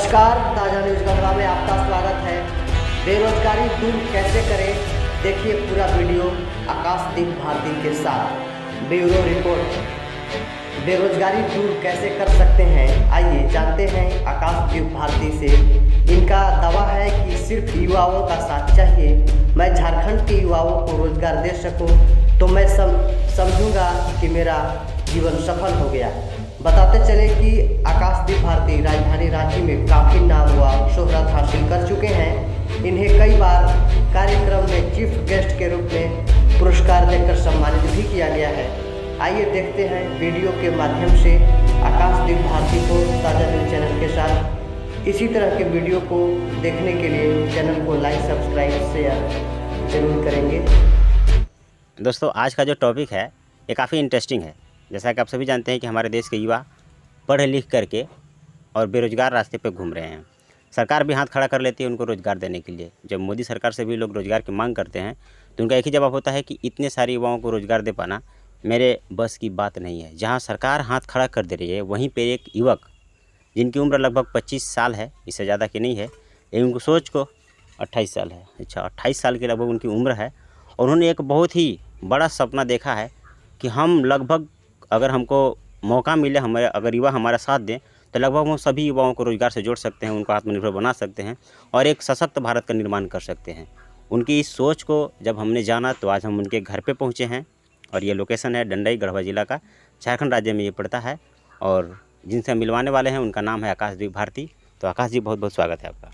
नमस्कार, ताज़ा न्यूज़ गढ़वा में आपका स्वागत है। बेरोजगारी दूर कैसे करें, देखिए पूरा वीडियो आकाशदीप भारती के साथ। Bureau report. बेरोजगारी दूर कैसे कर सकते हैं, आइए जानते हैं आकाशदीप भारती से। इनका दावा है कि सिर्फ युवाओं का साथ चाहिए। मैं झारखंड के युवाओं को रोजगार दे सकूं तो मैं समझूंगा कि मेरा जीवन सफल हो गया। बताते चले कि आकाशदीप भारती राजधानी रांची में काफ़ी नाम व शोहरत हासिल कर चुके हैं। इन्हें कई बार कार्यक्रम में चीफ गेस्ट के रूप में पुरस्कार देकर सम्मानित भी किया गया है। आइए देखते हैं वीडियो के माध्यम से आकाशदीप भारती को ताज़ा न्यूज़ चैनल के साथ। इसी तरह के वीडियो को देखने के लिए चैनल को लाइक, सब्सक्राइब, शेयर जरूर करेंगे। दोस्तों, आज का जो टॉपिक है ये काफ़ी इंटरेस्टिंग है। जैसा कि आप सभी जानते हैं कि हमारे देश के युवा पढ़ लिख करके और बेरोजगार रास्ते पे घूम रहे हैं। सरकार भी हाथ खड़ा कर लेती है उनको रोज़गार देने के लिए। जब मोदी सरकार से भी लोग रोज़गार की मांग करते हैं तो उनका एक ही जवाब होता है कि इतने सारे युवाओं को रोज़गार दे पाना मेरे बस की बात नहीं है। जहाँ सरकार हाथ खड़ा कर दे रही है, वहीं पर एक युवक जिनकी उम्र लगभग 25 साल है, इससे ज़्यादा की नहीं है, लेकिन उनको सोच को 28 साल है। अच्छा, 28 साल की लगभग उनकी उम्र है और उन्होंने एक बहुत ही बड़ा सपना देखा है कि हम लगभग, अगर हमको मौका मिले, हमारे अगर युवा हमारा साथ दें तो लगभग हम सभी युवाओं को रोज़गार से जोड़ सकते हैं, उनको आत्मनिर्भर बना सकते हैं और एक सशक्त भारत का निर्माण कर सकते हैं। उनकी इस सोच को जब हमने जाना तो आज हम उनके घर पे पहुंचे हैं और ये लोकेशन है डंडई, गढ़वा जिला का, झारखंड राज्य में ये पड़ता है। और जिनसे हम मिलवाने वाले हैं उनका नाम है आकाशदीप भारती। तो आकाश जी, बहुत बहुत स्वागत है आपका।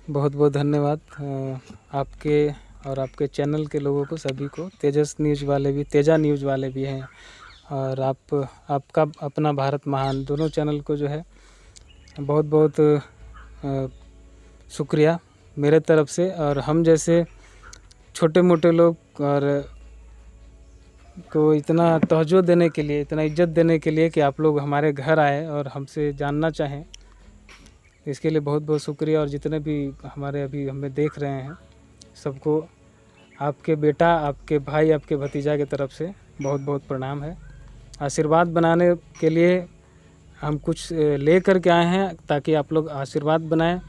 बहुत बहुत धन्यवाद आपके और आपके चैनल के लोगों को, सभी को। तेजा न्यूज़ वाले भी हैं और आपका अपना भारत महान, दोनों चैनल को जो है बहुत बहुत शुक्रिया मेरे तरफ से। और हम जैसे छोटे मोटे लोग और को इतना तवज्जो देने के लिए, इतना इज्जत देने के लिए कि आप लोग हमारे घर आए और हमसे जानना चाहें, इसके लिए बहुत बहुत शुक्रिया। और जितने भी हमारे अभी हमें देख रहे हैं सबको आपके बेटा, आपके भाई, आपके भतीजा की तरफ से बहुत बहुत प्रणाम है। आशीर्वाद बनाने के लिए हम कुछ ले कर के आए हैं ताकि आप लोग आशीर्वाद बनाएं,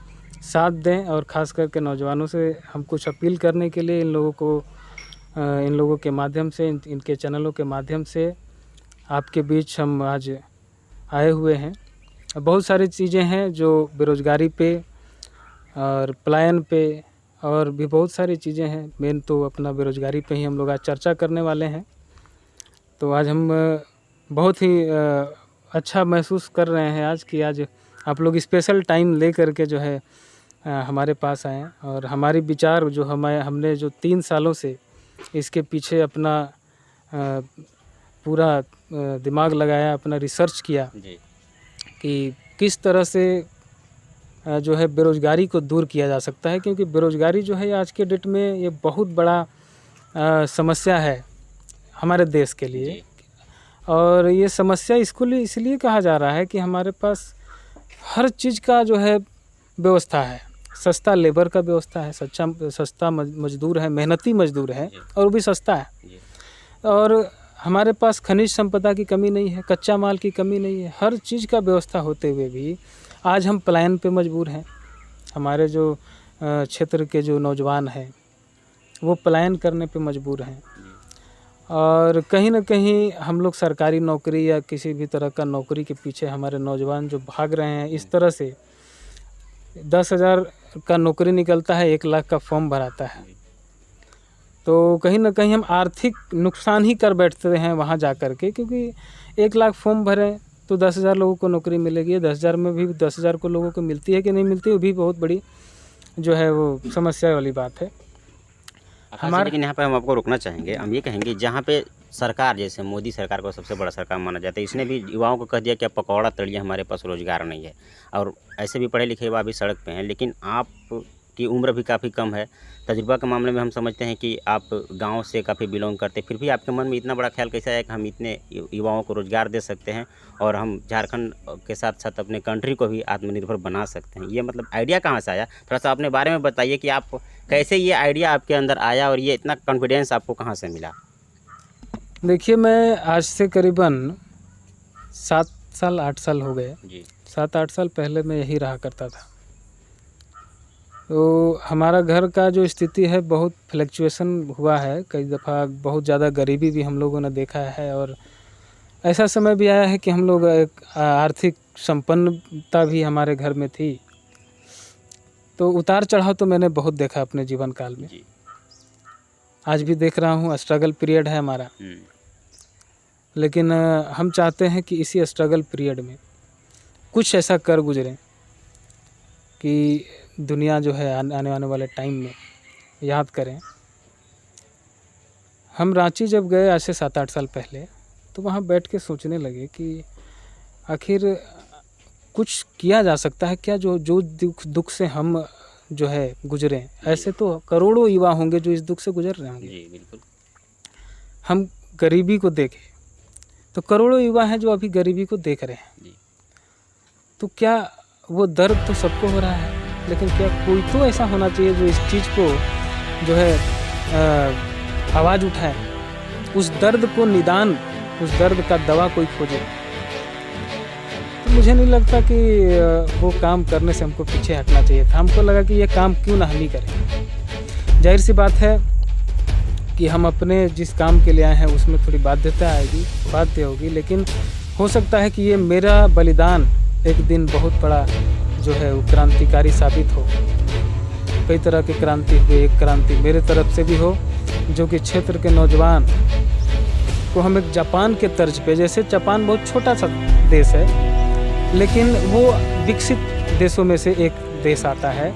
साथ दें। और ख़ास करके नौजवानों से हम कुछ अपील करने के लिए इन लोगों के माध्यम से, इनके चैनलों के माध्यम से आपके बीच हम आज आए हुए हैं। बहुत सारी चीज़ें हैं जो बेरोज़गारी पे और पलायन पे और भी बहुत सारी चीज़ें हैं। मेन तो अपना बेरोज़गारी पे ही हम लोग आज चर्चा करने वाले हैं। तो आज हम बहुत ही अच्छा महसूस कर रहे हैं आज कि आज आप लोग स्पेशल टाइम ले करके जो है हमारे पास आए और हमारी विचार जो हमने जो 3 सालों से इसके पीछे अपना पूरा दिमाग लगाया, अपना रिसर्च किया जी। कि किस तरह से जो है बेरोज़गारी को दूर किया जा सकता है। क्योंकि बेरोज़गारी जो है आज के डेट में ये बहुत बड़ा समस्या है हमारे देश के लिए। और ये समस्या इसलिए कहा जा रहा है कि हमारे पास हर चीज़ का जो है व्यवस्था है। सस्ता लेबर का व्यवस्था है, सस्ता मजदूर है, मेहनती मजदूर है और वो भी सस्ता है। और हमारे पास खनिज संपदा की कमी नहीं है, कच्चा माल की कमी नहीं है। हर चीज़ का व्यवस्था होते हुए भी आज हम पलायन पे मजबूर हैं। हमारे जो क्षेत्र के जो नौजवान हैं वो पलायन करने पे मजबूर हैं। और कहीं ना कहीं हम लोग सरकारी नौकरी या किसी भी तरह का नौकरी के पीछे हमारे नौजवान जो भाग रहे हैं। इस तरह से 10,000 का नौकरी निकलता है, 1 लाख का फॉर्म भराता है। तो कहीं ना कहीं हम आर्थिक नुकसान ही कर बैठते हैं वहाँ जा कर के। क्योंकि 1 लाख फॉर्म भरें तो 10,000 लोगों को नौकरी मिलेगी। 10,000 में भी 10,000 को लोगों को मिलती है कि नहीं मिलती, वो भी बहुत बड़ी जो है वो समस्या वाली बात है हमारे। लेकिन यहाँ पे हम आपको रोकना चाहेंगे। हम ये कहेंगे, जहाँ पे सरकार, जैसे मोदी सरकार को सबसे बड़ा सरकार माना जाता है, इसने भी युवाओं को कह दिया कि आप पकौड़ा तलिए, हमारे पास रोज़गार नहीं है। और ऐसे भी पढ़े लिखे युवा भी सड़क पे हैं। लेकिन आपकी उम्र भी काफ़ी कम है। तजुर्बा के मामले में हम समझते हैं कि आप गांव से काफ़ी बिलोंग करते, फिर भी आपके मन में इतना बड़ा ख्याल कैसे आया कि हम इतने युवाओं को रोज़गार दे सकते हैं और हम झारखंड के साथ साथ अपने कंट्री को भी आत्मनिर्भर बना सकते हैं? ये मतलब आइडिया कहाँ से आया? थोड़ा सा अपने बारे में बताइए कि आप कैसे ये आइडिया आपके अंदर आया और ये इतना कॉन्फिडेंस आपको कहाँ से मिला? देखिए, मैं आज से करीबन 7 साल 8 साल हो गए जी। 7-8 साल पहले मैं यही रहा करता था। तो हमारा घर का जो स्थिति है बहुत फ्लक्चुएशन हुआ है, कई दफ़ा बहुत ज़्यादा गरीबी भी हम लोगों ने देखा है और ऐसा समय भी आया है कि हम लोग एक आर्थिक संपन्नता भी हमारे घर में थी। तो उतार चढ़ाव तो मैंने बहुत देखा अपने जीवन काल में। जी। आज भी देख रहा हूँ, स्ट्रगल पीरियड है हमारा। लेकिन हम चाहते हैं कि इसी स्ट्रगल पीरियड में कुछ ऐसा कर गुजरें कि दुनिया जो है आने वाले टाइम में याद करें। हम रांची जब गए आज से 7-8 साल पहले, तो वहाँ बैठ के सोचने लगे कि आखिर कुछ किया जा सकता है क्या जो दुख से हम जो है गुजरें। ऐसे तो करोड़ों युवा होंगे जो इस दुख से गुजर रहे होंगे। जी बिल्कुल। हम गरीबी को देखें तो करोड़ों युवा हैं जो अभी गरीबी को देख रहे हैं। जी। तो क्या वो दर्द तो सबको हो रहा है, लेकिन क्या कोई तो ऐसा होना चाहिए जो इस चीज़ को जो है आवाज़ उठाए, उस दर्द को निदान, उस दर्द का दवा कोई खोजे। तो मुझे नहीं लगता कि वो काम करने से हमको पीछे हटना चाहिए था। हमको लगा कि ये काम क्यों ना हम ही करें। जाहिर सी बात है कि हम अपने जिस काम के लिए आए हैं उसमें थोड़ी बाध्यता आएगी, बाध्य होगी, लेकिन हो सकता है कि ये मेरा बलिदान एक दिन बहुत बड़ा जो है वो क्रांतिकारी साबित हो। कई तरह की क्रांति हुई, एक क्रांति मेरे तरफ से भी हो जो कि क्षेत्र के नौजवान को हम एक जापान के तर्ज पे, जैसे जापान बहुत छोटा सा देश है लेकिन वो विकसित देशों में से एक देश आता है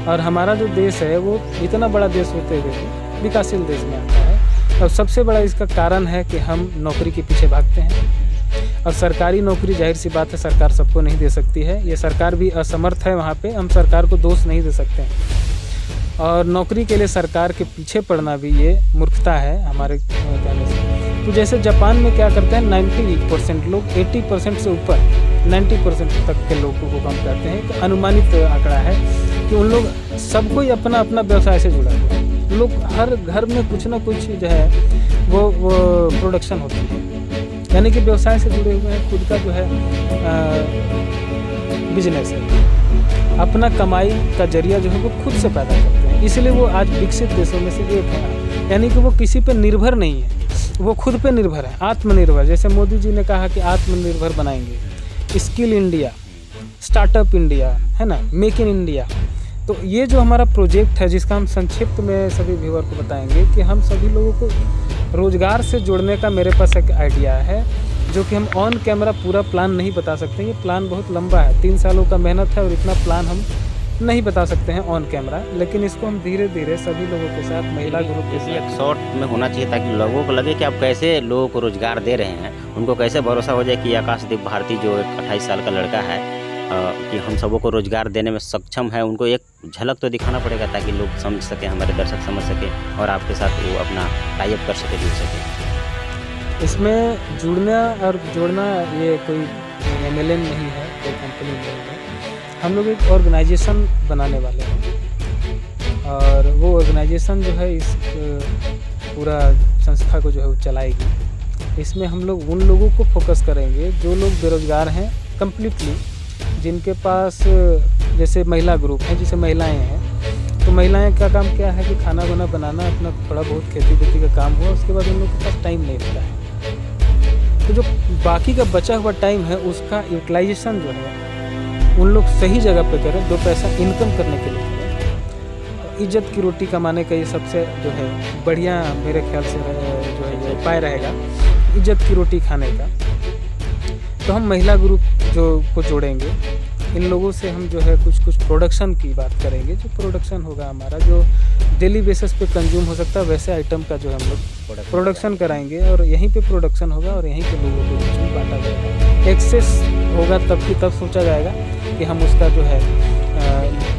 और हमारा जो देश है वो इतना बड़ा देश होते हुए भी विकासशील देश में आता है। और सबसे बड़ा इसका कारण है कि हम नौकरी के पीछे भागते हैं और सरकारी नौकरी जाहिर सी बात है सरकार सबको नहीं दे सकती है। ये सरकार भी असमर्थ है, वहाँ पे हम सरकार को दोष नहीं दे सकते हैं। और नौकरी के लिए सरकार के पीछे पड़ना भी ये मूर्खता है हमारे कहने से। तो जैसे जापान में क्या करते हैं 90% लोग 80% से ऊपर 90% तक के लोगों को कम करते हैं। तो अनुमानित आंकड़ा है कि उन लोग सबको ही अपना अपना व्यवसाय से जुड़ा हुआ है। लोग हर घर में कुछ ना कुछ जो है वो प्रोडक्शन होती है, यानी कि व्यवसाय से जुड़े हुए हैं। खुद का जो है बिजनेस है, अपना कमाई का जरिया जो है वो खुद से पैदा करते हैं। इसलिए वो आज विकसित देशों में से एक है, यानी कि वो किसी पे निर्भर नहीं है, वो खुद पे निर्भर है, आत्मनिर्भर। जैसे मोदी जी ने कहा कि आत्मनिर्भर बनाएंगे, स्किल इंडिया, स्टार्टअप इंडिया, है ना, मेक इन इंडिया। तो ये जो हमारा प्रोजेक्ट है जिसका हम संक्षिप्त में सभी व्यूअर को बताएंगे कि हम सभी लोगों को रोज़गार से जोड़ने का मेरे पास एक आइडिया है जो कि हम ऑन कैमरा पूरा प्लान नहीं बता सकते। ये प्लान बहुत लंबा है, 3 सालों का मेहनत है और इतना प्लान हम नहीं बता सकते हैं ऑन कैमरा, लेकिन इसको हम धीरे धीरे सभी लोगों के साथ, महिला ग्रुप के साथ शॉर्ट में होना चाहिए ताकि लोगों को लगे कि आप कैसे लोगों को रोजगार दे रहे हैं, उनको कैसे भरोसा हो जाए कि आकाशदीप भारती जो एक 28 साल का लड़का है कि हम सबों को रोजगार देने में सक्षम है। उनको एक झलक तो दिखाना पड़ेगा ताकि लोग समझ सकें, हमारे दर्शक समझ सकें और आपके साथ वो अपना टाई अप कर सके, जुड़ सकें। इसमें जुड़ना और जोड़ना ये कोई MLM नहीं है, कोई कंपनी नहीं है। हम लोग एक ऑर्गेनाइजेशन बनाने वाले हैं और वो ऑर्गेनाइजेशन जो है इस पूरा संस्था को जो है वो चलाएगी। इसमें हम लोग उन लोगों को फोकस करेंगे जो लोग बेरोजगार हैं कम्प्लीटली, जिनके पास जैसे महिला ग्रुप है, जैसे महिलाएं हैं, तो महिलाएं का काम क्या है कि खाना वाना बनाना, अपना थोड़ा बहुत खेती बेती का काम हुआ, उसके बाद उन लोग के पास टाइम नहीं होता है। तो जो बाकी का बचा हुआ टाइम है उसका यूटिलाइजेशन जो है उन लोग सही जगह पे करें, 2 पैसा इनकम करने के लिए करें। इज्जत की रोटी कमाने का ये सबसे जो है बढ़िया मेरे ख्याल से जो है ये उपाय रहेगा, इज्जत की रोटी खाने का। तो हम महिला ग्रुप जो को जोड़ेंगे, इन लोगों से हम जो है कुछ प्रोडक्शन की बात करेंगे। जो प्रोडक्शन होगा हमारा, जो डेली बेसिस पे कंज्यूम हो सकता है वैसे आइटम का जो हम लोग प्रोडक्शन कराएंगे और यहीं पे प्रोडक्शन होगा और यहीं पे लोगों को बीच में बांटा जाएगा। एक्सेस होगा तब सोचा जाएगा कि हम उसका जो है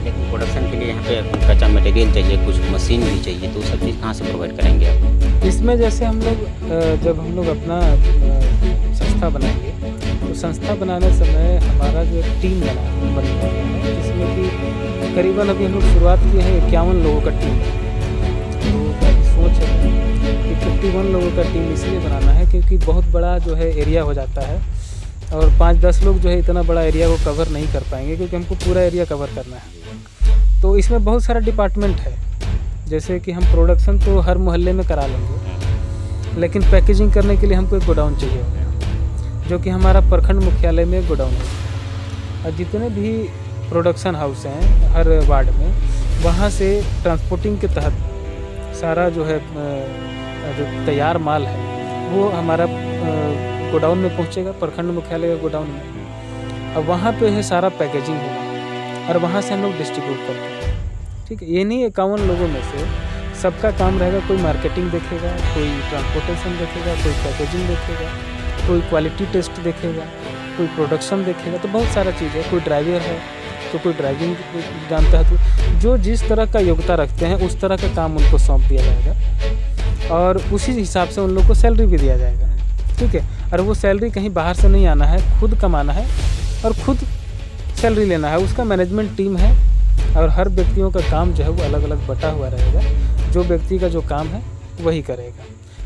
लेकिन प्रोडक्शन के लिए यहाँ पे कच्चा मटेरियल चाहिए, कुछ मशीन भी चाहिए, तो सब चीज़ कहाँ से प्रोवाइड करेंगे आप? इसमें जैसे हम लोग जब हम लोग अपना संस्था बनाएंगे तो संस्था बनाने समय हमारा जो एक टीम बन रहा है, जिसमें कि करीबन अभी हम लोग शुरुआत किए हैं 51 लोगों का टीम। तो सोच है कि 51 लोगों का टीम इसलिए बनाना है क्योंकि बहुत बड़ा जो है एरिया हो जाता है और 5-10 लोग जो है इतना बड़ा एरिया को कवर नहीं कर पाएंगे, क्योंकि हमको पूरा एरिया कवर करना है। तो इसमें बहुत सारा डिपार्टमेंट है, जैसे कि हम प्रोडक्शन तो हर मोहल्ले में करा लेंगे, लेकिन पैकेजिंग करने के लिए हमको एक गोडाउन चाहिए होगा, जो कि हमारा प्रखंड मुख्यालय में एक गोडाउन है। और जितने भी प्रोडक्शन हाउस हैं हर वार्ड में, वहाँ से ट्रांसपोर्टिंग के तहत सारा जो है जो तैयार माल है वो हमारा गोडाउन में पहुँचेगा, प्रखंड मुख्यालय के गोडाउन में। अब वहाँ पे है सारा पैकेजिंग होगा और वहाँ से हम लोग डिस्ट्रीब्यूट करते हैं। ठीक है, ये नहीं 51 लोगों में से सबका काम रहेगा, कोई मार्केटिंग देखेगा, कोई ट्रांसपोर्टेशन देखेगा, कोई पैकेजिंग देखेगा, कोई क्वालिटी टेस्ट देखेगा, कोई प्रोडक्शन देखेगा। तो बहुत सारा चीज़ है। कोई ड्राइवर है तो कोई ड्राइविंग जानता है, तो जो जिस तरह का योग्यता रखते हैं उस तरह का काम उनको सौंप दिया जाएगा और उसी हिसाब से उन लोग को सैलरी भी दिया जाएगा। ठीक है, और वो सैलरी कहीं बाहर से नहीं आना है, खुद कमाना है और खुद सैलरी लेना है। उसका मैनेजमेंट टीम है और हर व्यक्तियों का काम जो है वो अलग अलग बटा हुआ रहेगा। जो व्यक्ति का जो काम है वही करेगा।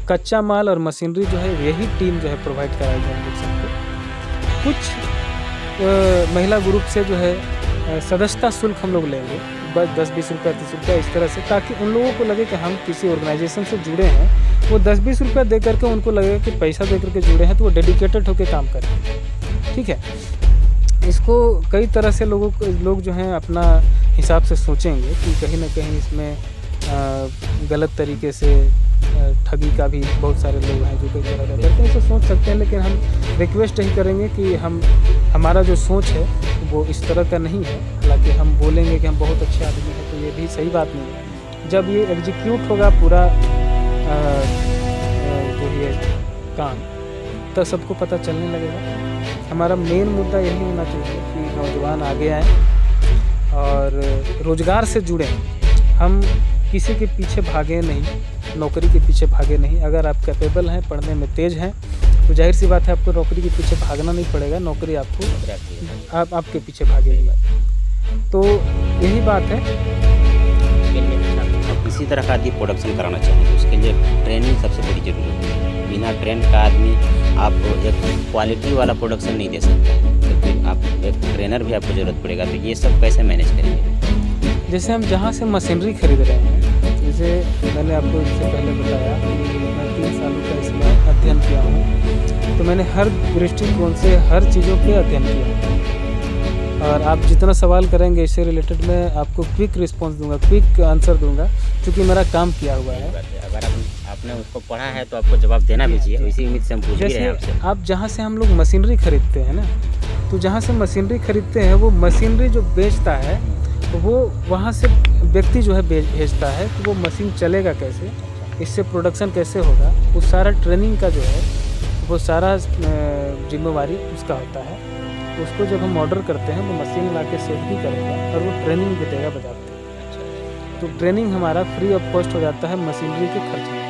कच्चा माल और मशीनरी जो है यही टीम जो है प्रोवाइड कराएगी हम लोग सबको। कुछ महिला ग्रुप से जो है सदस्यता शुल्क हम लोग लेंगे, बस 10-20 रुपया 30 रुपया इस तरह से, ताकि उन लोगों को लगे कि हम किसी ऑर्गेनाइजेशन से जुड़े हैं। वो 10-20 रुपया दे करके उनको लगेगा कि पैसा दे करके जुड़े हैं, तो वो डेडिकेटेड होकर काम करें। ठीक है, इसको कई तरह से लोग जो हैं अपना हिसाब से सोचेंगे कि कहीं ना कहीं इसमें गलत तरीके से ठगी का भी बहुत सारे लोग हैं जो कई तरह का करते हैं, इसे सोच सकते हैं। लेकिन हम रिक्वेस्ट यही करेंगे कि हमारा जो सोच है वो इस तरह का नहीं है। हालांकि हम बोलेंगे कि हम बहुत अच्छे आदमी हैं, तो ये भी सही बात नहीं है। जब ये एग्जीक्यूट होगा पूरा जो ये काम, तब सबको पता चलने लगेगा। हमारा मेन मुद्दा यही होना चाहिए कि नौजवान आगे आएँ और रोज़गार से जुड़ें। हम किसी के पीछे भागे नहीं, नौकरी के पीछे भागे नहीं। अगर आप कैपेबल हैं, पढ़ने में तेज़ हैं, तो जाहिर सी बात है आपको नौकरी के पीछे भागना नहीं पड़ेगा, नौकरी आपको आपके पीछे भागेगी। तो यही बात है। अब किसी तरह का यदि प्रोडक्शन कराना चाहिए तो उसके लिए ट्रेनिंग सबसे बड़ी ज़रूरत है। बिना ट्रेन का आदमी आप एक क्वालिटी वाला प्रोडक्शन नहीं दे सकता, तो फिर आप एक ट्रेनर भी आपको ज़रूरत पड़ेगा। तो ये सब कैसे मैनेज करेंगे? जैसे हम जहाँ से मशीनरी खरीद रहे हैं, जैसे मैंने आपको इससे पहले बताया कि मैं 3 सालों का इसमें अध्ययन किया हूँ, तो मैंने हर दृष्टिकोण से हर चीज़ों पे अध्ययन किया। और आप जितना सवाल करेंगे इससे रिलेटेड मैं आपको क्विक रिस्पांस दूंगा, क्विक आंसर दूंगा, क्योंकि मेरा काम किया हुआ है। अगर आपने उसको पढ़ा है तो आपको जवाब देना भी चाहिए, इसी उम्मीद से हम पूछ रहे हैं आपसे। आप जहाँ से हम लोग मशीनरी खरीदते हैं ना, तो जहाँ से मशीनरी खरीदते हैं वो मशीनरी जो बेचता है वो वहाँ से व्यक्ति जो है भेजता है कि वो मशीन चलेगा कैसे, इससे प्रोडक्शन कैसे होगा, उस सारा ट्रेनिंग का जो है वो सारा जिम्मेवारी उसका होता है। उसको जब हम ऑर्डर करते हैं वो मशीन ला के सेट भी करेगा और वो ट्रेनिंग भी देगा बाजार पे। तो ट्रेनिंग हमारा फ्री ऑफ कॉस्ट हो जाता है मशीनरी के खर्च में,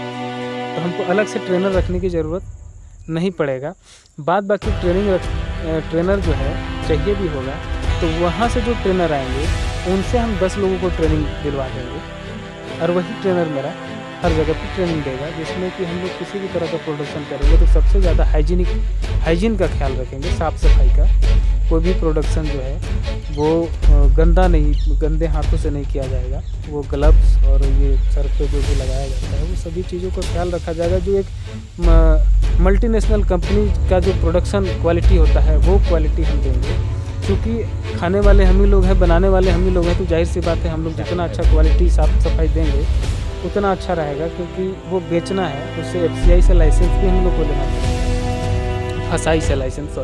तो हमको अलग से ट्रेनर रखने की ज़रूरत नहीं पड़ेगा। बाद बाकी ट्रेनर जो है चाहिए भी होगा, तो वहाँ से जो ट्रेनर आएंगे उनसे हम 10 लोगों को ट्रेनिंग दिलवा देंगे और वही ट्रेनर मेरा हर जगह पर ट्रेनिंग देगा, जिसमें कि हम लोग किसी भी तरह का प्रोडक्शन करेंगे तो सबसे ज़्यादा हाइजीन का ख्याल रखेंगे, साफ़ सफाई का। कोई भी प्रोडक्शन जो है वो गंदे हाथों से नहीं किया जाएगा। वो ग्लव्स और ये सर पे जो भी लगाया जाता है वो सभी चीज़ों का ख्याल रखा जाएगा। जो एक मल्टीनेशनल कंपनी का जो प्रोडक्शन क्वालिटी होता है वो क्वालिटी हम देंगे, क्योंकि खाने वाले हम ही लोग हैं, बनाने वाले हम ही लोग हैं। तो जाहिर सी बात है हम लोग जितना अच्छा क्वालिटी साफ़ सफाई देंगे उतना अच्छा रहेगा, क्योंकि वो बेचना है। उससे FCI से लाइसेंस भी हम लोग को लेना पड़ेगा, फसाई से लाइसेंस,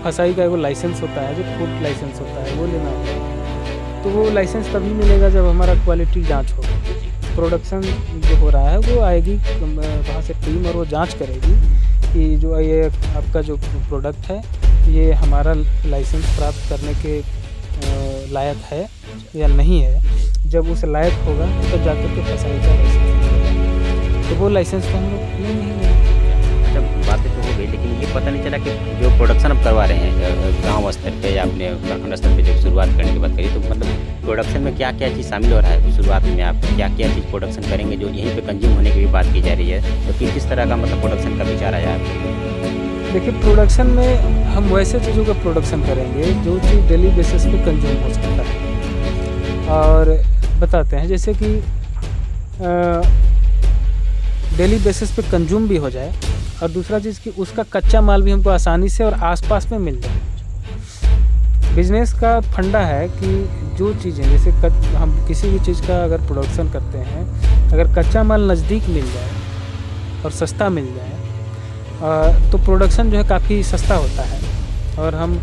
फसाई का वो लाइसेंस होता है जो फूड लाइसेंस होता है, वो लेना होगा। तो वो लाइसेंस तभी मिलेगा जब हमारा क्वालिटी जांच होगा। प्रोडक्शन जो हो रहा है वो आएगी वहाँ से टीम और वो जांच करेगी कि जो ये आपका जो प्रोडक्ट है ये हमारा लाइसेंस प्राप्त करने के लायक है या नहीं है। जब उस लायक होगा तब जाकर के फसाई का लाइसेंस, तो वो लाइसेंस तो हम लोग नहीं लेंगे। अच्छा, बातें तो हो गई, लेकिन ये पता नहीं चला कि जो प्रोडक्शन आप करवा रहे हैं गांव स्तर पे या अपने प्रखंड स्तर पे जब शुरुआत करने की बात करिए, तो मतलब प्रोडक्शन में क्या क्या चीज़ शामिल हो रहा है? शुरुआत में आप क्या क्या चीज़ प्रोडक्शन करेंगे जो यहीं पे कंज्यूम होने की भी बात की जा रही है, तो किस तरह का मतलब प्रोडक्शन का विचार आया आपको? देखिए, प्रोडक्शन में हम वैसे चीज़ों का प्रोडक्शन करेंगे जो चीज़ डेली बेसिस पे कंज्यूम हो सकता है। और बताते हैं जैसे कि डेली बेसिस पे कंज्यूम भी हो जाए, और दूसरा चीज़ कि उसका कच्चा माल भी हमको आसानी से और आसपास में मिल जाए। बिजनेस का फंडा है कि जो चीज़ें जैसे हम किसी भी चीज़ का अगर प्रोडक्शन करते हैं, अगर कच्चा माल नज़दीक मिल जाए और सस्ता मिल जाए तो प्रोडक्शन जो है काफ़ी सस्ता होता है, और हम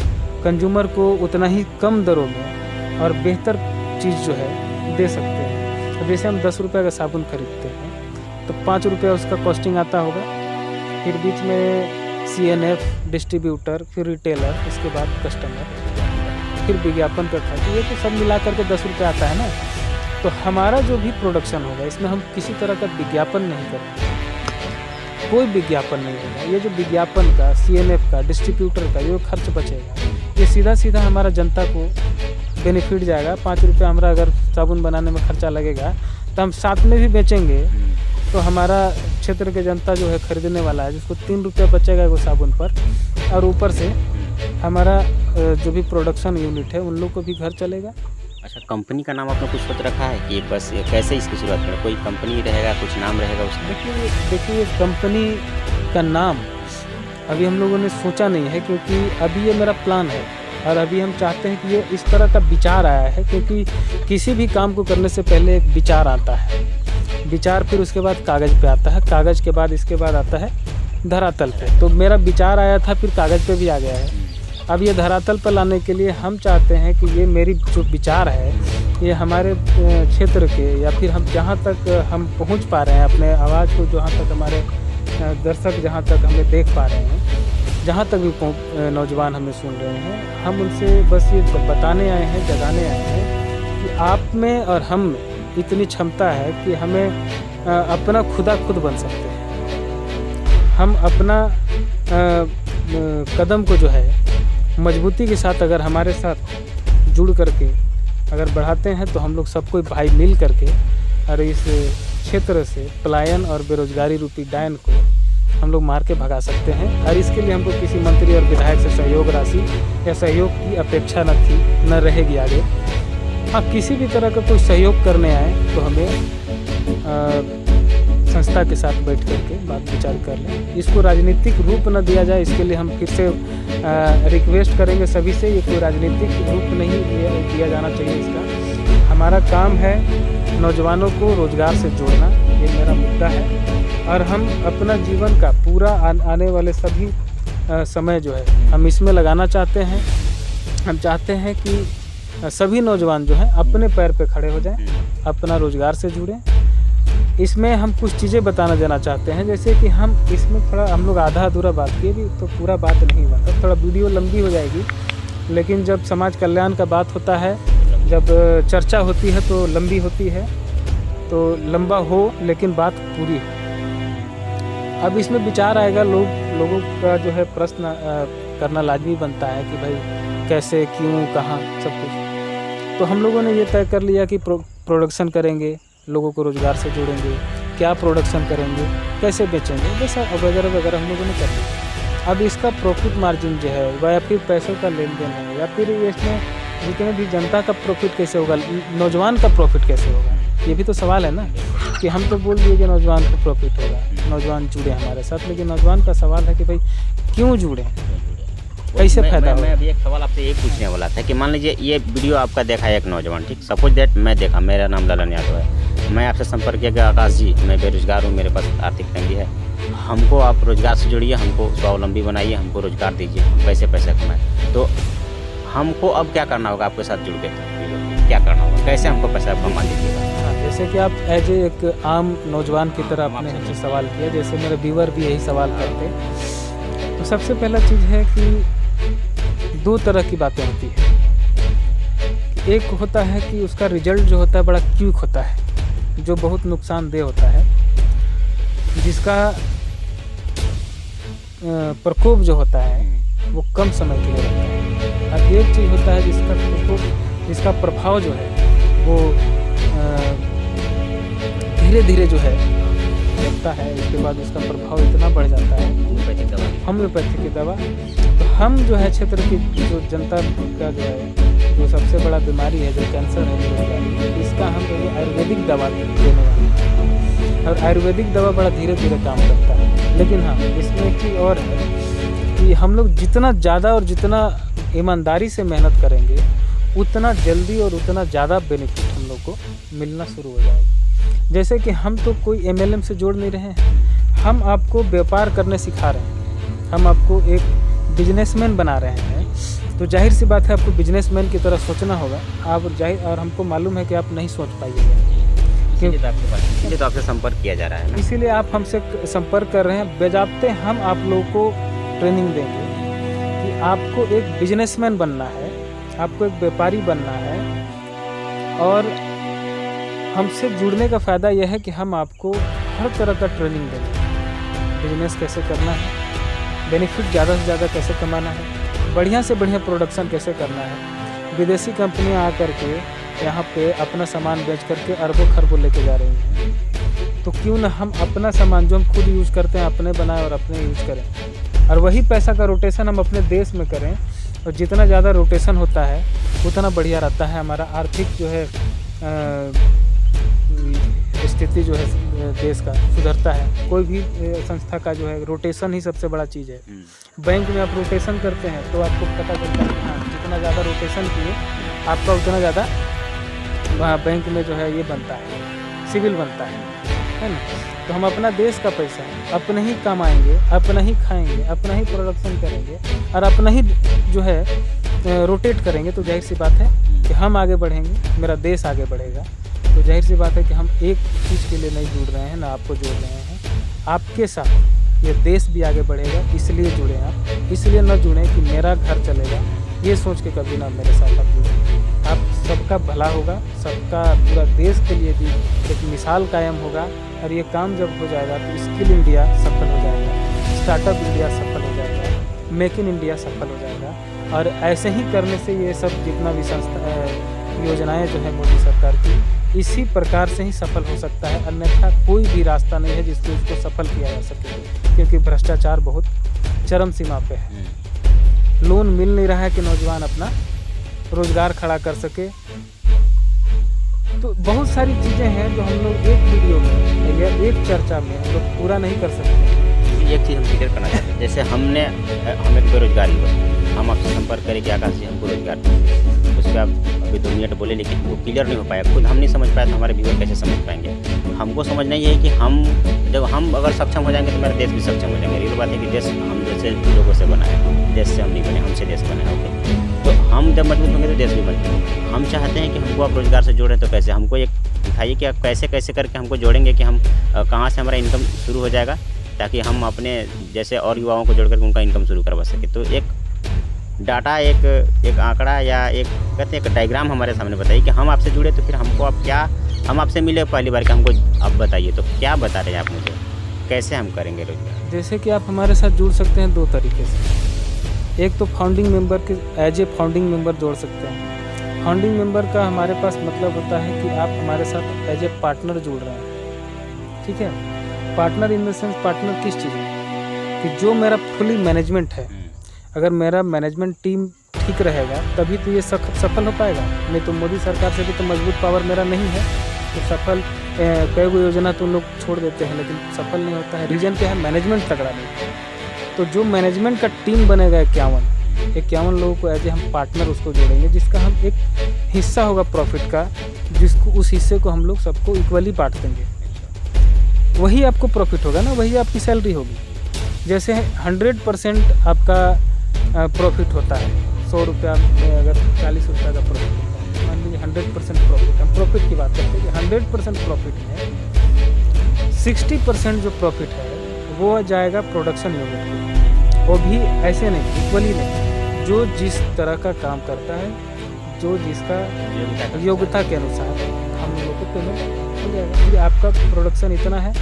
कंज्यूमर को उतना ही कम दरों में और बेहतर चीज़ जो है दे सकते हैं। अब जैसे हम 10 रुपये का साबुन खरीदते हैं तो 5 रुपये उसका कॉस्टिंग आता होगा, फिर बीच में CNF, डिस्ट्रीब्यूटर, फिर रिटेलर, इसके बाद कस्टमर, फिर विज्ञापन का खर्च, ये तो सब मिला करके 10 रुपये आता है ना। तो हमारा जो भी प्रोडक्शन होगा इसमें हम किसी तरह का विज्ञापन नहीं करेंगे, कोई विज्ञापन नहीं होगा। ये जो विज्ञापन का, CNF का, डिस्ट्रीब्यूटर का जो खर्च बचेगा, ये सीधा सीधा हमारा जनता को बेनिफिट जाएगा। 5 रुपये हमारा अगर साबुन बनाने में खर्चा लगेगा तो हम साथ में भी बेचेंगे, तो हमारा क्षेत्र के जनता जो है खरीदने वाला है, जिसको 3 रुपये बचेगा वो साबुन पर, और ऊपर से हमारा जो भी प्रोडक्शन यूनिट है उन लोग को भी घर चलेगा। अच्छा, कंपनी का नाम आपने कुछ सोच रखा है कि बस कैसे इसकी शुरुआत करें? कोई कंपनी रहेगा, कुछ नाम रहेगा उसका? देखिए कंपनी का नाम अभी हम लोगों ने सोचा नहीं है, क्योंकि अभी ये मेरा प्लान है और अभी हम चाहते हैं कि ये इस तरह का विचार आया है, क्योंकि किसी भी काम को करने से पहले एक विचार आता है, विचार फिर उसके बाद कागज़ पे आता है, कागज़ के बाद इसके बाद आता है धरातल पे। तो मेरा विचार आया था, फिर कागज़ पे भी आ गया है। अब ये धरातल पर लाने के लिए हम चाहते हैं कि ये मेरी जो विचार है ये हमारे क्षेत्र के, या फिर हम जहाँ तक हम पहुँच पा रहे हैं अपने आवाज़ को, जहाँ तक हमारे दर्शक जहाँ तक हमें देख पा रहे हैं, जहाँ तक भी नौजवान हमें सुन रहे हैं, हम उनसे बस ये बताने आए हैं, जगाने आए हैं कि आप में और हम में इतनी क्षमता है कि हमें अपना खुदा खुद बन सकते हैं। हम अपना कदम को जो है मजबूती के साथ अगर हमारे साथ जुड़ करके अगर बढ़ाते हैं तो हम लोग सब कोई भाई मिल करके और इस क्षेत्र से पलायन और बेरोजगारी रूपी डायन को हम लोग मार के भगा सकते हैं। और इसके लिए हमको किसी मंत्री और विधायक से सहयोग राशि या सहयोग की अपेक्षा न रहेगी आगे। हाँ, किसी भी तरह का कोई सहयोग करने आए तो हमें संस्था के साथ बैठ करके बात विचार कर लें। इसको राजनीतिक रूप न दिया जाए, इसके लिए हम फिर से रिक्वेस्ट करेंगे सभी से, ये कोई राजनीतिक रूप नहीं दिया जाना चाहिए इसका। हमारा काम है नौजवानों को रोज़गार से जोड़ना, ये मेरा मुद्दा है। और हम अपना जीवन का पूरा आने वाले सभी समय जो है हम इसमें लगाना चाहते हैं। हम चाहते हैं कि सभी नौजवान जो हैं अपने पैर पे खड़े हो जाएं, अपना रोज़गार से जुड़ें। इसमें हम कुछ चीज़ें बताना जाना चाहते हैं, जैसे कि हम इसमें थोड़ा हम लोग आधा अधूरा बात किए भी तो पूरा बात नहीं हुआ, तो थोड़ा वीडियो लंबी हो जाएगी। लेकिन जब समाज कल्याण का बात होता है, जब चर्चा होती है तो लंबी होती है, तो लंबा हो लेकिन बात पूरी हो। अब इसमें विचार आएगा, लोगों का जो है प्रश्न करना लाजमी बनता है कि भाई कैसे, क्यों, कहाँ, सब कुछ। तो हम लोगों ने ये तय कर लिया कि प्रोडक्शन करेंगे, लोगों को रोज़गार से जोड़ेंगे, क्या प्रोडक्शन करेंगे, कैसे बेचेंगे, जैसा वगैरह वगैरह हम लोगों ने कर लिया। अब इसका प्रॉफिट मार्जिन जो है या फिर पैसों का लेन देन है, या फिर इसमें जितने भी जनता का प्रॉफिट कैसे होगा, नौजवान का प्रॉफिट कैसे होगा, ये भी तो सवाल है ना। कि हम तो बोल दिए कि नौजवान को प्रॉफिट होगा, नौजवान जुड़े हमारे साथ, लेकिन नौजवान का सवाल है कि भाई क्यों जुड़े, कैसे फायदा। मैं अभी एक सवाल आपसे ये पूछने वाला था कि मान लीजिए ये वीडियो आपका देखा है एक नौजवान, ठीक, सपोज दैट मैं देखा, मेरा नाम ललन यादव है, मैं आपसे संपर्क किया कि आकाश जी मैं बेरोजगार हूँ, मेरे पास आर्थिक तंगी है, हमको आप रोज़गार से जोड़िए, हमको स्वावलंबी बनाइए, हमको रोज़गार दीजिए, हम पैसे कमाएँ। तो हमको अब क्या करना होगा? आपके साथ जुड़ के क्या करना होगा, कैसे हमको पैसा कमा लीजिएगा? हाँ, जैसे कि आप एज एक आम नौजवान की तरह आपने हमसे सवाल किया, जैसे मेरे व्यूअर भी यही सवाल करते। तो सबसे पहला चीज़ है कि 2 तरह की बातें होती है। एक होता है कि उसका रिजल्ट जो होता है बड़ा क्विक होता है, जो बहुत नुकसानदेह होता है, जिसका प्रकोप जो होता है वो कम समय के लिए रहता है। और एक चीज़ होता है जिसका प्रकोप, जिसका प्रभाव जो है वो धीरे धीरे जो है लगता है, इसके बाद उसका प्रभाव इतना बढ़ जाता है। होम्योपैथिक की दवा, तो हम जो है क्षेत्र की जो जनता का जो है जो सबसे बड़ा बीमारी है, जो कैंसर है, बेरोजगारी, इसका हम जो है आयुर्वेदिक दवा देने वाले हैं। और आयुर्वेदिक दवा बड़ा धीरे धीरे काम करता है। लेकिन हाँ, इसमें एक चीज़ और है कि हम लोग जितना ज़्यादा और जितना ईमानदारी से मेहनत करेंगे, उतना जल्दी और उतना ज़्यादा बेनिफिट हम लोग को मिलना शुरू हो जाएगा। जैसे कि हम तो कोई MLM से जोड़ नहीं रहे हैं, हम आपको व्यापार करने सिखा रहे हैं, हम आपको एक बिजनेसमैन बना रहे हैं। तो जाहिर सी बात है, आपको बिजनेसमैन की तरह सोचना होगा। आप जाहिर, और हमको मालूम है कि आप नहीं सोच पाइएगा, इसीलिए तो आपसे संपर्क किया जा रहा है ना। इसीलिए आप हमसे संपर्क कर रहे हैं। बजाते हम आप लोगों को ट्रेनिंग देंगे कि आपको एक बिजनेसमैन बनना है, आपको एक व्यापारी बनना है। और हमसे जुड़ने का फ़ायदा यह है कि हम आपको हर तरह का ट्रेनिंग देंगे। बिजनेस कैसे करना है, बेनिफिट ज़्यादा से ज़्यादा कैसे कमाना है, बढ़िया से बढ़िया प्रोडक्शन कैसे करना है। विदेशी कंपनियां आकर के यहाँ पे अपना सामान बेच करके अरबों खरबों लेके जा रही हैं। तो क्यों ना हम अपना सामान जो हम खुद यूज़ करते हैं अपने बनाएं और अपने यूज़ करें, और वही पैसा का रोटेशन हम अपने देश में करें। और जितना ज़्यादा रोटेशन होता है उतना बढ़िया रहता है। हमारा आर्थिक जो है स्थिति जो है देश का सुधरता है। कोई भी संस्था का जो है रोटेशन ही सबसे बड़ा चीज़ है। बैंक में आप रोटेशन करते हैं तो आपको पता चलता है कि हाँ, जितना ज़्यादा रोटेशन किए आपका उतना ज़्यादा वहाँ बैंक में जो है ये बनता है, सिविल बनता है ना। तो हम अपना देश का पैसा अपने ही कमाएंगे, अपना ही खाएंगे, अपना ही प्रोडक्शन करेंगे और अपना ही जो है रोटेट करेंगे। तो जाहिर सी बात है कि हम आगे बढ़ेंगे, मेरा देश आगे बढ़ेगा। तो जाहिर सी बात है कि हम एक चीज़ के लिए नहीं जुड़ रहे हैं, ना आपको जोड़ रहे हैं, आपके साथ ये देश भी आगे बढ़ेगा, इसलिए जुड़े आप। इसलिए न जुड़ें कि मेरा घर चलेगा, ये सोच के कभी ना मेरे साथ आप जुड़ें। आप सबका भला होगा, सबका पूरा देश के लिए भी एक मिसाल कायम होगा। और ये काम जब हो जाएगा तो स्किल इंडिया सफल हो जाएगा, स्टार्टअप इंडिया सफल हो जाएगा, मेक इन इंडिया सफल हो जाएगा। और ऐसे ही करने से ये सब जितना भी संस्था योजनाएं जो है मोदी सरकार की, इसी प्रकार से ही सफल हो सकता है। अन्यथा कोई भी रास्ता नहीं है जिससे उसको सफल किया जा सके, क्योंकि भ्रष्टाचार बहुत चरम सीमा पे है। लोन मिल नहीं रहा है कि नौजवान अपना रोजगार खड़ा कर सके। तो बहुत सारी चीज़ें हैं जो हम लोग एक वीडियो में या एक चर्चा में हम लोग पूरा नहीं कर सकते। एक चीज़ हम क्लियर करना चाहते हैं, जैसे हम एक बेरोजगारी हो, हम आपसे संपर्क करें कि आकाश जी हमको रोजगार दीजिए, उस पर आप अभी 2 मिनट बोले लेकिन वो क्लियर नहीं हो पाया, खुद हम नहीं समझ पाया तो हमारे व्यूअर कैसे समझ पाएंगे। हमको समझना ये है कि जब हम अगर सक्षम हो जाएंगे तो मेरा देश भी सक्षम हो जाएगा। ये बात है कि देश हम जैसे लोगों से बना है, देश से हम नहीं बने, हमसे देश बना है। ओके, तो हम जब मजबूत होंगे तो देश भी मजबूत। हम चाहते हैं कि हमको आप रोजगार से जोड़ें, तो कैसे, हमको एक दिखाइए कि आप कैसे कैसे करके हमको जोड़ेंगे, कि हम कहाँ से हमारा इनकम शुरू हो जाएगा, ताकि हम अपने जैसे और युवाओं को जोड़ करके उनका इनकम शुरू करवा सके। तो एक डाटा, एक आंकड़ा या एक कहते हैं एक डायग्राम हमारे सामने बताइए कि हम आपसे जुड़े तो फिर हमको आप क्या, हम आपसे मिले पहली बार कि हमको आप बताइए, तो क्या बता रहे हैं आप मुझे, कैसे हम करेंगे रोजगार? जैसे कि आप हमारे साथ जुड़ सकते हैं 2 तरीके से। एक तो फाउंडिंग मेंबर के एज ए फाउंडिंग मेंबर जोड़ सकते हैं। फाउंडिंग मेंबर का हमारे पास मतलब होता है कि आप हमारे साथ एज ए पार्टनर जुड़ रहे हैं, ठीक है। Partner in the sense, partner किस चीज़ में, कि जो मेरा फुली मैनेजमेंट है, अगर मेरा मैनेजमेंट टीम ठीक रहेगा तभी तो ये सफल हो पाएगा। नहीं तो मोदी सरकार से भी तो मजबूत पावर मेरा नहीं है, तो सफल कई गो योजना तो लोग छोड़ देते हैं लेकिन सफल नहीं होता है। रीजन क्या है, मैनेजमेंट तगड़ा नहीं। तो जो मैनेजमेंट का टीम बनेगा 51 लोगों को एज ए हम पार्टनर उसको जोड़ेंगे, जिसका हम एक हिस्सा होगा प्रॉफिट का, जिसको उस हिस्से को हम लोग सबको इक्वली बांट देंगे। वही आपको प्रॉफिट होगा ना, वही आपकी सैलरी होगी। जैसे 100% आपका प्रॉफिट होता है, 100 रुपया में अगर 40 रुपये का प्रॉफिट होता है, मान लीजिए 100% प्रॉफिट, हम प्रॉफिट की बात करते हैं कि 100% प्रॉफिट है, 60% जो प्रॉफिट है वो जाएगा प्रोडक्शन यूनिट को। वो भी ऐसे नहीं, इक्वली नहीं, जो जिस तरह का काम करता है, जो जिसका योग्यता के अनुसार हम लोगों को पेमेंट हो जाएगा। कि आपका प्रोडक्शन इतना है,